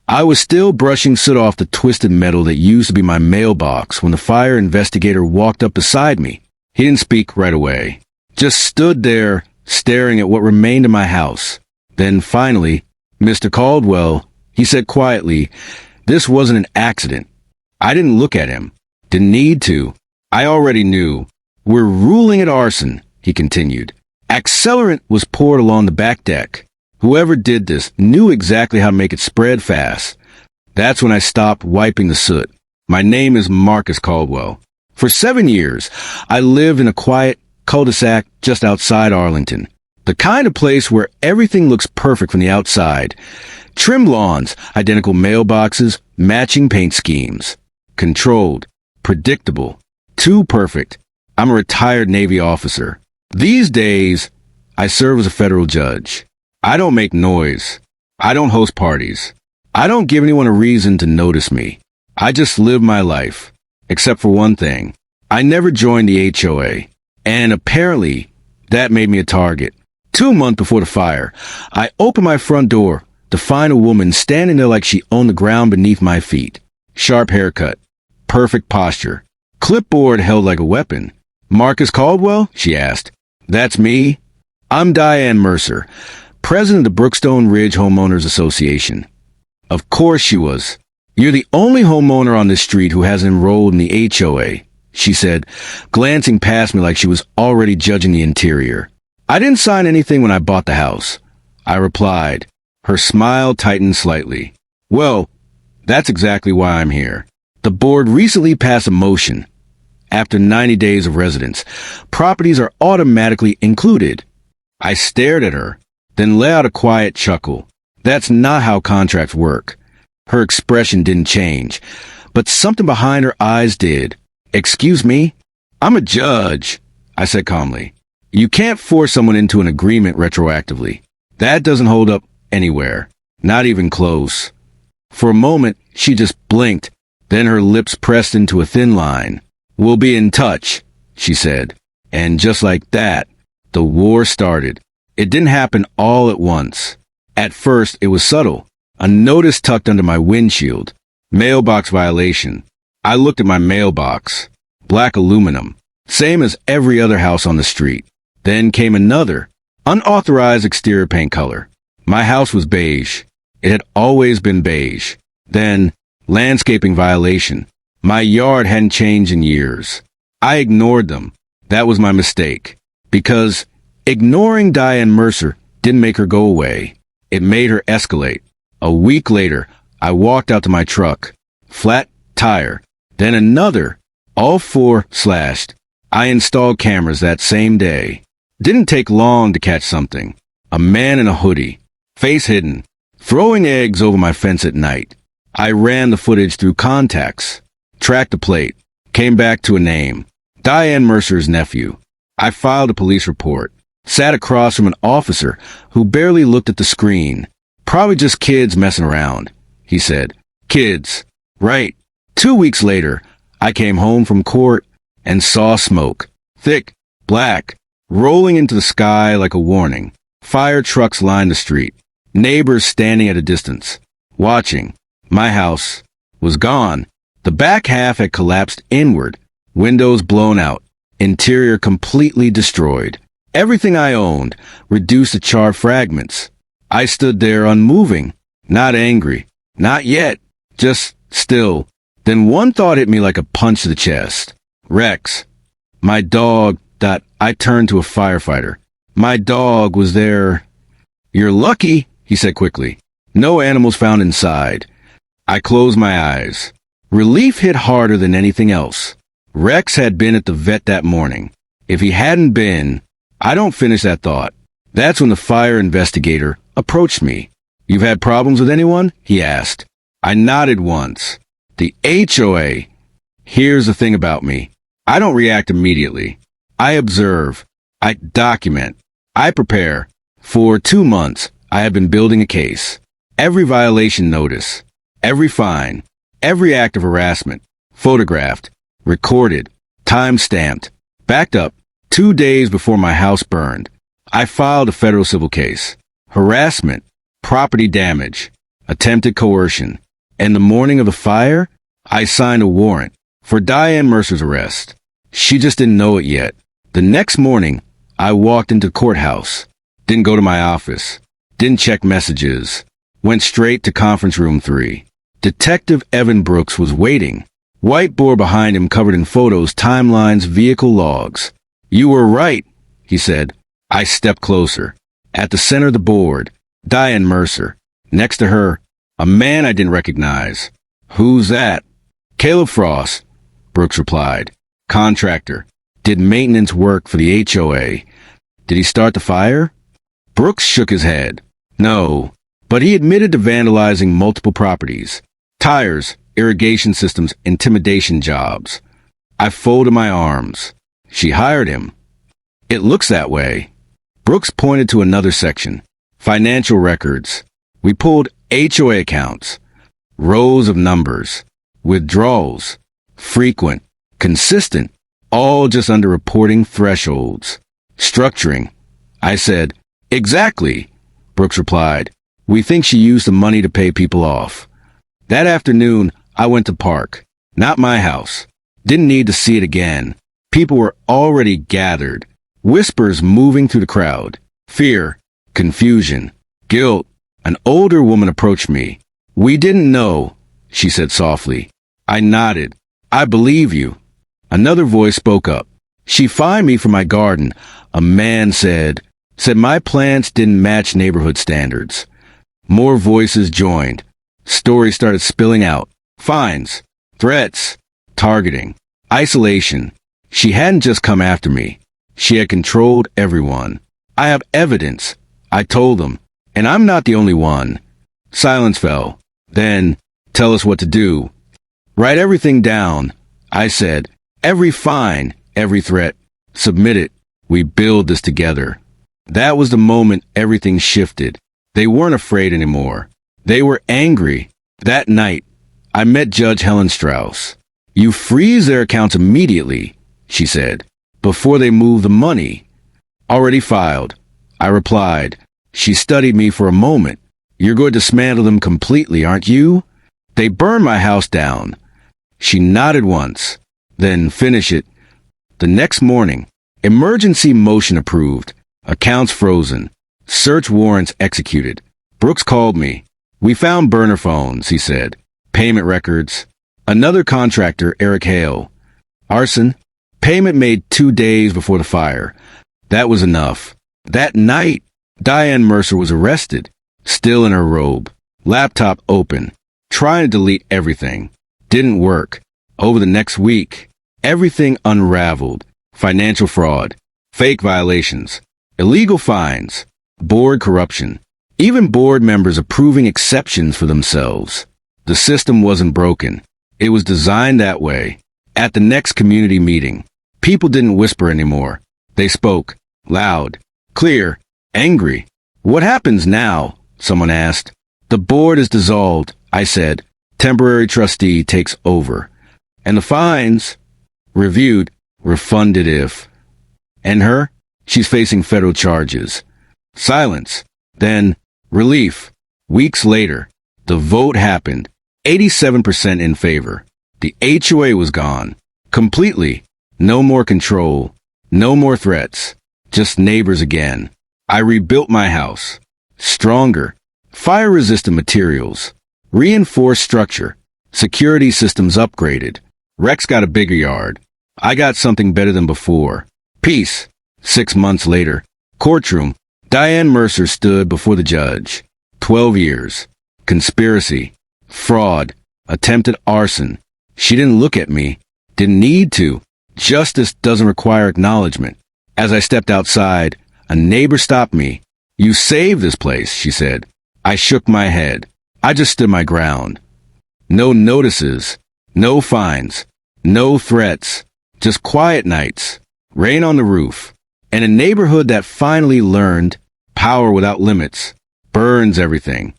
I was still brushing soot off the twisted metal that used to be my mailbox when the fire investigator walked up beside me. He didn't speak right away, just stood there staring at what remained of my house. Then finally, "Mr. Caldwell," he said quietly, "this wasn't an accident." I didn't look at him. Didn't need to. I already knew. "We're ruling it arson," he continued. "Accelerant was poured along the back deck. Whoever did this knew exactly how to make it spread fast." That's when I stopped wiping the soot. My name is Marcus Caldwell. For 7 years, I lived in a quiet cul-de-sac just outside Arlington. The kind of place where everything looks perfect from the outside. Trimmed lawns, identical mailboxes, matching paint schemes. Controlled. Predictable. Too perfect. I'm a retired Navy officer. These days, I serve as a federal judge. I don't make noise. I don't host parties. I don't give anyone a reason to notice me. I just live my life. Except for one thing. I never joined the HOA. And apparently, that made me a target. 2 months before the fire, I opened my front door to find a woman standing there like she owned the ground beneath my feet. Sharp haircut. Perfect posture. Clipboard held like a weapon. "Marcus Caldwell?" she asked. "That's me. I'm Diane Mercer, president of the Brookstone Ridge Homeowners Association." Of course she was. "You're the only homeowner on this street who hasn't enrolled in the HOA," she said, glancing past me like she was already judging the interior. "I didn't sign anything when I bought the house," I replied. Her smile tightened slightly. "Well, that's exactly why I'm here. The board recently passed a motion. After 90 days of residence, properties are automatically included." I stared at her, then let out a quiet chuckle. That's not how contracts work. Her expression didn't change, but something behind her eyes did. "Excuse me? I'm a judge," I said calmly. "You can't force someone into an agreement retroactively. That doesn't hold up anywhere. Not even close." For a moment, she just blinked, then her lips pressed into a thin line. "We'll be in touch," she said. And just like that, the war started. It didn't happen all at once. At first, it was subtle. A notice tucked under my windshield. Mailbox violation. I looked at my mailbox. Black aluminum. Same as every other house on the street. Then came another. Unauthorized exterior paint color. My house was beige. It had always been beige. Then, landscaping violation. My yard hadn't changed in years. I ignored them. That was my mistake. Because ignoring Diane Mercer didn't make her go away. It made her escalate. A week later, I walked out to my truck. Flat tire. Then another. All 4 slashed. I installed cameras that same day. Didn't take long to catch something. A man in a hoodie. Face hidden. Throwing eggs over my fence at night. I ran the footage through contacts. Tracked the plate. Came back to a name. Diane Mercer's nephew. I filed a police report. Sat across from an officer who barely looked at the screen. "Probably just kids messing around," he said. "Kids. Right." 2 weeks later, I came home from court and saw smoke. Thick, black, rolling into the sky like a warning. Fire trucks lined the street. Neighbors standing at a distance. Watching. My house was gone. The back half had collapsed inward. Windows blown out. Interior completely destroyed. Everything I owned reduced to charred fragments. I stood there unmoving, not angry, not yet, just still. Then one thought hit me like a punch to the chest. Rex. My dog. I turned to a firefighter. My dog was there. "You're lucky," he said quickly. "No animals found inside." I closed my eyes. Relief hit harder than anything else. Rex had been at the vet that morning. If he hadn't been, I don't finish that thought. That's when the fire investigator approached me. "You've had problems with anyone?" he asked. I nodded once. "The HOA. Here's the thing about me. I don't react immediately. I observe. I document. I prepare. For 2 months, I have been building a case. Every violation notice. Every fine. Every act of harassment. Photographed. Recorded. Time-stamped. Backed up. 2 days before my house burned. I filed a federal civil case. Harassment. Property damage. attempted coercion. And the morning of the fire, I signed a warrant for Diane Mercer's arrest. She just didn't know it yet. The next morning, I walked into the courthouse. Didn't go to my office. Didn't check messages. Went straight to conference room 3. Detective Evan Brooks was waiting. Whiteboard behind him covered in photos, timelines, vehicle logs. "You were right," he said. I stepped closer. At the center of the board, Diane Mercer. Next to her, a man I didn't recognize. "Who's that?" "Caleb Frost," Brooks replied. "Contractor. Did maintenance work for the HOA. Did he start the fire?" Brooks shook his head. "No, but he admitted to vandalizing multiple properties. Tires, irrigation systems, intimidation jobs." I folded my arms. She hired him. "It looks that way." Brooks pointed to another section. Financial records. We pulled HOA accounts. Rows of numbers. Withdrawals. Frequent. Consistent. All just under reporting thresholds. Structuring. I said, "Exactly," Brooks replied. "We think she used the money to pay people off." That afternoon, I went to Park. Not my house. Didn't need to see it again. People were already gathered. Whispers moving through the crowd. Fear. Confusion. Guilt. An older woman approached me. "We didn't know," she said softly. I nodded. "I believe you." Another voice spoke up. "She fined me for my garden." A man said my plants didn't match neighborhood standards. More voices joined. Stories started spilling out. Fines. Threats. Targeting. Isolation. She hadn't just come after me. She had controlled everyone. "I have evidence," I told them, "and I'm not the only one." Silence fell. Then, "Tell us what to do." "Write everything down," I said. "Every fine, every threat. Submit it. We build this together." That was the moment everything shifted. They weren't afraid anymore. They were angry. That night, I met Judge Helen Strauss. "You freeze their accounts immediately," she said, "before they move the money." "Already filed," I replied. She studied me for a moment. "You're going to dismantle them completely, aren't you?" "They burned my house down." She nodded once. "Then finish it." The next morning, emergency motion approved. Accounts frozen. Search warrants executed. Brooks called me. "We found burner phones," he said. "Payment records." Another contractor, Eric Hale. "Arson. Payment made 2 days before the fire." That was enough. That night, Diane Mercer was arrested, still in her robe, laptop open, trying to delete everything. Didn't work. Over the next week, everything unraveled. Financial fraud, fake violations, illegal fines, board corruption, even board members approving exceptions for themselves. The system wasn't broken. It was designed that way. At the next community meeting, people didn't whisper anymore. They spoke, loud, clear, angry. "What happens now?" someone asked. "The board is dissolved," I said. "Temporary trustee takes over. And the fines? Reviewed, refunded if." "And her? She's facing federal charges." Silence. Then, relief. Weeks later, the vote happened. 87% in favor. The HOA was gone. Completely. No more control. No more threats. Just neighbors again. I rebuilt my house. Stronger. Fire-resistant materials. Reinforced structure. Security systems upgraded. Rex got a bigger yard. I got something better than before. Peace. 6 months later. Courtroom. Diane Mercer stood before the judge. 12 years. Conspiracy. Fraud. Attempted arson. She didn't look at me. Didn't need to. Justice doesn't require acknowledgement. As I stepped outside, a neighbor stopped me. "You saved this place," she said. I shook my head. I just stood my ground. No notices. No fines. No threats. Just quiet nights. Rain on the roof. And a neighborhood that finally learned power without limits burns everything.